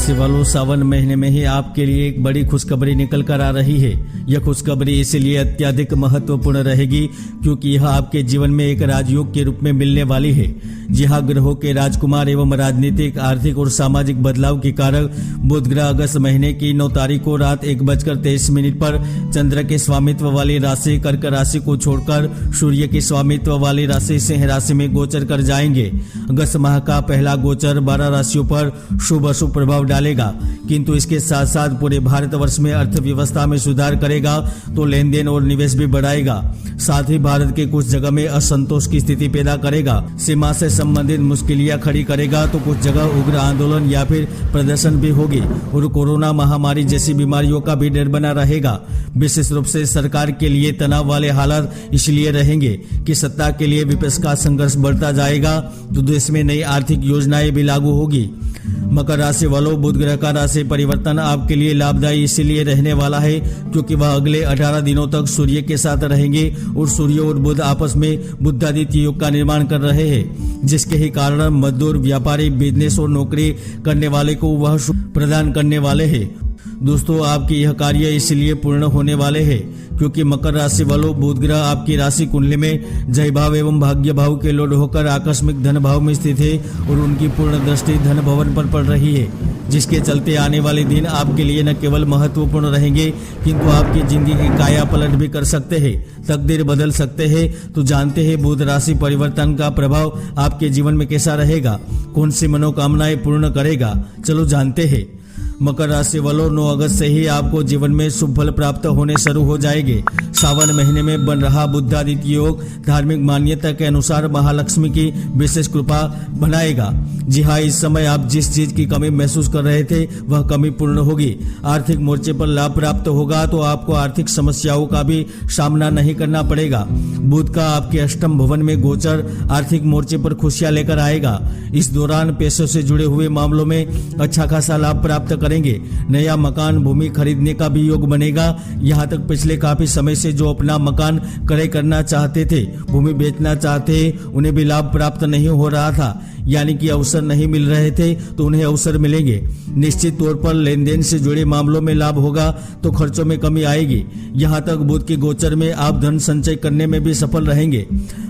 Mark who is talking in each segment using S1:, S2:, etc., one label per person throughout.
S1: राशि वालों, सावन महीने में ही आपके लिए एक बड़ी खुशखबरी निकल कर आ रही है। यह खुशखबरी इसलिए अत्यधिक महत्वपूर्ण रहेगी क्योंकि यह आपके जीवन में एक राजयोग के रूप में मिलने वाली है। जी हाँ, ग्रहों के राजकुमार एवं राजनीतिक, आर्थिक और सामाजिक बदलाव के कारक बुध ग्रह अगस्त महीने की 9 तारीख को रात 1:23 पर चंद्र के स्वामित्व वाली राशि कर्क राशि को छोड़कर सूर्य की स्वामित्व वाली राशि सिंह राशि में गोचर कर जाएंगे। अगस्त माह का पहला गोचर 12 राशियों पर शुभ अशुभ प्रभाव डालेगा, किंतु इसके साथ साथ पूरे भारतवर्ष में अर्थव्यवस्था में सुधार करेगा तो लेन देन और निवेश भी बढ़ाएगा। साथ ही भारत के कुछ जगह में असंतोष की स्थिति पैदा करेगा। सीमा से संबंधित मुश्किलियां खड़ी करेगा तो कुछ जगह उग्र आंदोलन या फिर प्रदर्शन भी होगी और कोरोना महामारी जैसी बीमारियों का भी डर बना रहेगा। विशेष रूप से सरकार के लिए तनाव वाले हालात इसलिए रहेंगे कि सत्ता के लिए विपक्ष का संघर्ष बढ़ता जाएगा तो देश में नई आर्थिक योजनाएं भी लागू होगी। मकर राशि वालों, बुध ग्रह का राशि परिवर्तन आपके लिए लाभदायी इसलिए रहने वाला है क्योंकि वह अगले 18 दिनों तक सूर्य के साथ रहेंगे और सूर्य और बुध आपस में बुधादित्य योग का निर्माण कर रहे हैं, जिसके ही कारण मजदूर, व्यापारी, बिजनेस और नौकरी करने वाले को वह प्रदान करने वाले हैं। दोस्तों, आपके यह कार्य इसलिए पूर्ण होने वाले हैं क्योंकि मकर राशि वालों, बुध ग्रह आपकी राशि कुंडली में जय भाव एवं भाग्य भाव के लोड होकर आकस्मिक धन भाव में स्थित है और उनकी पूर्ण दृष्टि धन भवन पर पड़ रही है, जिसके चलते आने वाले दिन आपके लिए न केवल महत्वपूर्ण रहेंगे किंतु आपकी जिंदगी की काया पलट भी कर सकते हैं, तकदीर बदल सकते हैं। तो जानते हैं बुध राशि परिवर्तन का प्रभाव आपके जीवन में कैसा रहेगा, कौन सी मनोकामनाएं पूर्ण करेगा। चलो जानते हैं। मकर राशि वालों, 9 अगस्त से ही आपको जीवन में शुभ फल प्राप्त होने शुरू हो जाएंगे। सावन महीने में बन रहा बुधादित्य योग धार्मिक मान्यता के अनुसार महालक्ष्मी की विशेष कृपा बनाएगा। जी हाँ, इस समय आप जिस चीज की कमी महसूस कर रहे थे वह कमी पूर्ण होगी। आर्थिक मोर्चे पर लाभ प्राप्त होगा तो आपको आर्थिक समस्याओं का भी सामना नहीं करना पड़ेगा। बुध का आपके अष्टम भवन में गोचर आर्थिक मोर्चे पर खुशियां लेकर आएगा। इस दौरान पैसों से जुड़े हुए मामलों में अच्छा खासा लाभ प्राप्त करेंगे। नया मकान, भूमि खरीदने का भी योग बनेगा। यहाँ तक पिछले काफी समय से जो अपना मकान क्रय करना चाहते थे, भूमि बेचना चाहते, उन्हें भी लाभ प्राप्त नहीं हो रहा था, यानी कि अवसर नहीं मिल रहे थे तो उन्हें अवसर मिलेंगे। निश्चित तौर पर लेन देन से जुड़े मामलों में लाभ होगा तो खर्चों में कमी आएगी। यहाँ तक बुध के गोचर में आप धन संचय करने में भी सफल रहेंगे।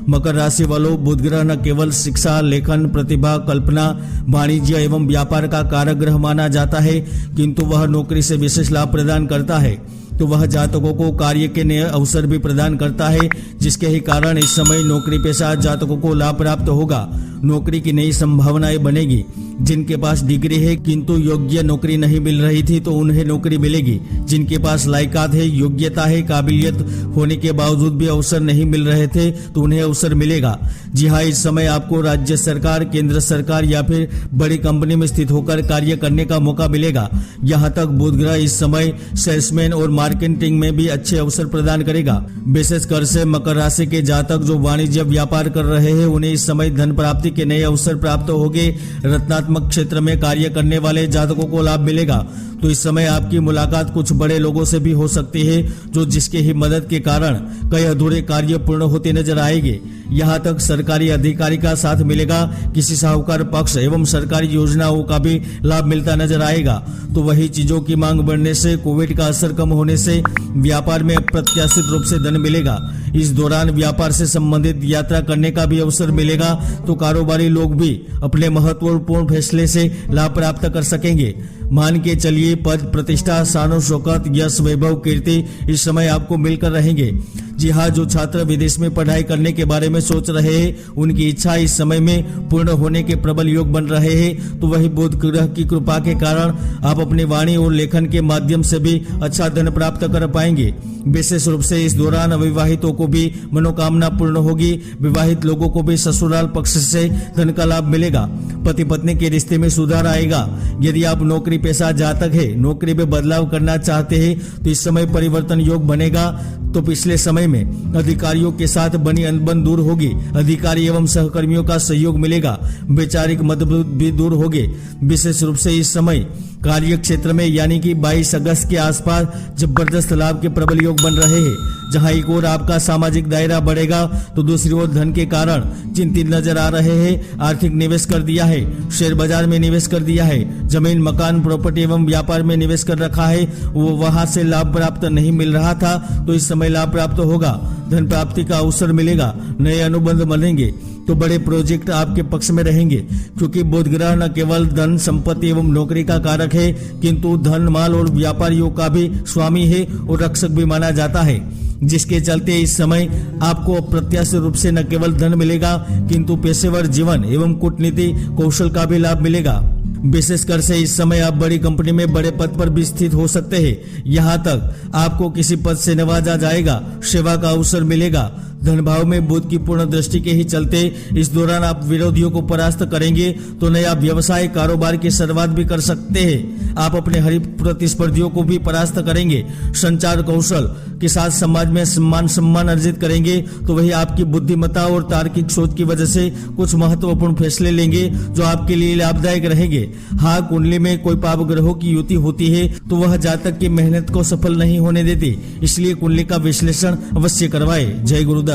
S1: मकर राशि वालों, बुध ग्रह न केवल शिक्षा, लेखन, प्रतिभा, कल्पना, वाणिज्य एवं व्यापार का कारक ग्रह माना जाता है किंतु वह नौकरी से विशेष लाभ प्रदान करता है। तो वह जातकों को कार्य के नए अवसर भी प्रदान करता है, जिसके ही कारण इस समय नौकरी पेशा जातकों को लाभ प्राप्त होगा। नौकरी की नई संभावनाएं बनेगी। जिनके पास डिग्री है किंतु योग्य नौकरी नहीं मिल रही थी तो उन्हें नौकरी मिलेगी। जिनके पास लायकात है, योग्यता है, काबिलियत होने के बावजूद भी अवसर नहीं मिल रहे थे तो उन्हें अवसर मिलेगा। जी हाँ, इस समय आपको राज्य सरकार, केंद्र सरकार या फिर बड़ी कंपनी में स्थित होकर कार्य करने का मौका मिलेगा। यहाँ तक बुध ग्रह इस समय सेल्समैन और मार्केटिंग में भी अच्छे अवसर प्रदान करेगा। विशेषकर से मकर राशि के जातक जो वाणिज्य व्यापार कर रहे हैं उन्हें इस समय धन प्राप्ति के नए अवसर प्राप्त होंगे। रत्नात्मक क्षेत्र में कार्य करने वाले जातकों को लाभ मिलेगा। तो इस समय आपकी मुलाकात कुछ बड़े लोगों से भी हो सकती है जो जिसके ही मदद के कारण कई अधूरे कार्य पूर्ण होते नजर आएंगे। यहाँ तक सरकारी अधिकारी का साथ मिलेगा। किसी साहूकार पक्ष एवं सरकारी योजनाओं का भी लाभ मिलता नजर आएगा। तो वही चीजों की मांग बढ़ने से, कोविड का असर कम होने से व्यापार में अप्रत्याशित रूप से धन मिलेगा। इस दौरान व्यापार से संबंधित यात्रा करने का भी अवसर मिलेगा। तो कारोबारी लोग भी अपने महत्वपूर्ण फैसले से लाभ प्राप्त कर सकेंगे। मान के चलिए पद, प्रतिष्ठा, शान शौकत, यश, वैभव, कीर्ति इस समय आपको मिलकर रहेंगे। जी हाँ, जो छात्र विदेश में पढ़ाई करने के बारे में सोच रहे हैं उनकी इच्छा इस समय में पूर्ण होने के प्रबल योग बन रहे हैं। तो वही बुध ग्रह की कृपा के कारण आप अपनी वाणी और लेखन के माध्यम से भी अच्छा धन प्राप्त कर पाएंगे। विशेष रूप से इस दौरान अविवाहितों को भी मनोकामना पूर्ण होगी। विवाहित लोगों को भी ससुराल पक्ष से धन का लाभ मिलेगा। पति पत्नी के रिश्ते में सुधार आएगा। यदि आप नौकरी पेशा जातक है, नौकरी में बदलाव करना चाहते हैं तो इस समय परिवर्तन योग बनेगा। तो पिछले समय में अधिकारियों के साथ बनी अनबन दूर होगी। अधिकारी एवं सहकर्मियों का सहयोग मिलेगा। वैचारिक मतभेद भी दूर होंगे। विशेष रूप से इस समय कार्य क्षेत्र में यानी कि 22 अगस्त के आसपास जबरदस्त लाभ के प्रबल योग बन रहे हैं। जहां एक ओर आपका सामाजिक दायरा बढ़ेगा तो दूसरी ओर धन के कारण चिंतित नजर आ रहे हैं। आर्थिक निवेश कर दिया है, शेयर बाजार में निवेश कर दिया है, जमीन मकान प्रॉपर्टी एवं व्यापार में निवेश कर रखा है, वो वहां से लाभ प्राप्त नहीं मिल रहा था तो इस समय लाभ प्राप्त होगा। धन प्राप्ति का अवसर मिलेगा, नए अनुबंध बनेंगे तो बड़े प्रोजेक्ट आपके पक्ष में रहेंगे, क्योंकि बुध ग्रह न केवल धन संपत्ति एवं नौकरी का कारक है किंतु धन माल और व्यापारियों का भी स्वामी है और रक्षक भी माना जाता है, जिसके चलते इस समय आपको अप्रत्याशित रूप से न केवल धन मिलेगा किंतु पेशेवर जीवन एवं कूटनीति कौशल का भी लाभ मिलेगा। विशेषकर से इस समय आप बड़ी कंपनी में बड़े पद पर भी स्थित हो सकते हैं। यहाँ तक आपको किसी पद से नवाजा जाएगा, सेवा का अवसर मिलेगा। धन भाव में बुध की पूर्ण दृष्टि के ही चलते इस दौरान आप विरोधियों को परास्त करेंगे तो नया व्यवसाय कारोबार की शुरुआत भी कर सकते हैं। आप अपने हरीफ प्रतिस्पर्धियों को भी परास्त करेंगे। संचार कौशल के साथ समाज में सम्मान अर्जित करेंगे तो वही आपकी बुद्धिमत्ता और तार्किक सोच की वजह से कुछ महत्वपूर्ण फैसले लेंगे जो आपके लिए लाभदायक रहेंगे। हाँ, कुंडली में कोई पाप ग्रहों की युति होती है तो वह जातक की मेहनत को सफल नहीं होने देती, इसलिए कुंडली का विश्लेषण अवश्य करवाए। जय गुरुदत्त।